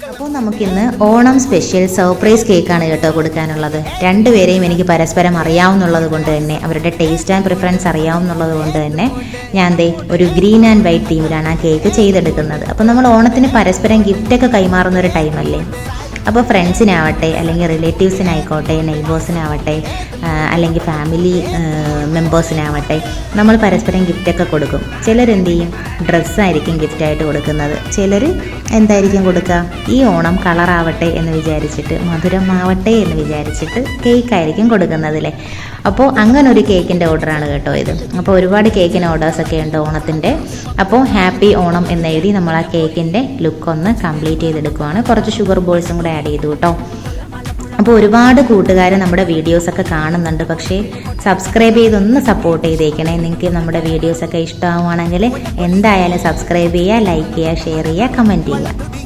അപ്പോൾ നമുക്കിന്ന് Onam special surprise കേക്കാണ് കേട്ടോ കൊടുക്കാനുള്ളത്. രണ്ടുപേരെയും എനിക്ക് പരസ്പരം അറിയാവുന്നുള്ളത് കൊണ്ട് തന്നെ, അവരുടെ ടേസ്റ്റ് ആൻഡ് പ്രിഫറൻസ് അറിയാവുന്നുള്ളത് കൊണ്ട് തന്നെ ഞാൻ ഒരു ഗ്രീൻ ആൻഡ് വൈറ്റ് തീമിലാണ് ആ കേക്ക് ചെയ്തെടുക്കുന്നത്. അപ്പോൾ നമ്മൾ ഓണത്തിന് പരസ്പരം ഗിഫ്റ്റൊക്കെ കൈമാറുന്ന ഒരു ടൈമല്ലേ. അപ്പോൾ ഫ്രണ്ട്സിനാവട്ടെ, അല്ലെങ്കിൽ റിലേറ്റീവ്സിനായിക്കോട്ടെ, നെയ്ബേഴ്സിനാവട്ടെ, അല്ലെങ്കിൽ ഫാമിലി മെമ്പേഴ്സിനാവട്ടെ, നമ്മൾ പരസ്പരം ഗിഫ്റ്റൊക്കെ കൊടുക്കും. ചിലരെന്ത് ചെയ്യും, ഡ്രസ്സായിരിക്കും ഗിഫ്റ്റായിട്ട് കൊടുക്കുന്നത്. ചിലർ എന്തായിരിക്കും കൊടുക്കുക, ഈ ഓണം കളറാവട്ടെ എന്ന് വിചാരിച്ചിട്ട്, മധുരമാവട്ടെ എന്ന് വിചാരിച്ചിട്ട് കേക്കായിരിക്കും കൊടുക്കുന്നതില്ലേ. അപ്പോൾ അങ്ങനെ ഒരു കേക്കിൻ്റെ ഓർഡറാണ് കേട്ടോ ഇത്. അപ്പോൾ ഒരുപാട് കേക്കിന് ഓർഡേഴ്സൊക്കെ ഉണ്ട് ഓണത്തിൻ്റെ. അപ്പോൾ ഹാപ്പി ഓണം എന്നെഴുതി നമ്മൾ ആ കേക്കിൻ്റെ ലുക്ക് ഒന്ന് കംപ്ലീറ്റ് ചെയ്തെടുക്കുവാണ്. കുറച്ച് ഷുഗർ ബോൾസും കൂടെ ആഡ് ചെയ്തു കേട്ടോ. അപ്പോൾ ഒരുപാട് കൂട്ടുകാർ നമ്മുടെ വീഡിയോസൊക്കെ കാണുന്നുണ്ട്, പക്ഷേ സബ്സ്ക്രൈബ് ചെയ്തൊന്ന് സപ്പോർട്ട് ചെയ്തേക്കണേ. നിങ്ങൾക്ക് നമ്മുടെ വീഡിയോസൊക്കെ ഇഷ്ടമാവുകയാണെങ്കിൽ എന്തായാലും സബ്സ്ക്രൈബ് ചെയ്യുക, ലൈക്ക് ചെയ്യുക, ഷെയർ ചെയ്യുക, കമൻറ്റ് ചെയ്യുക.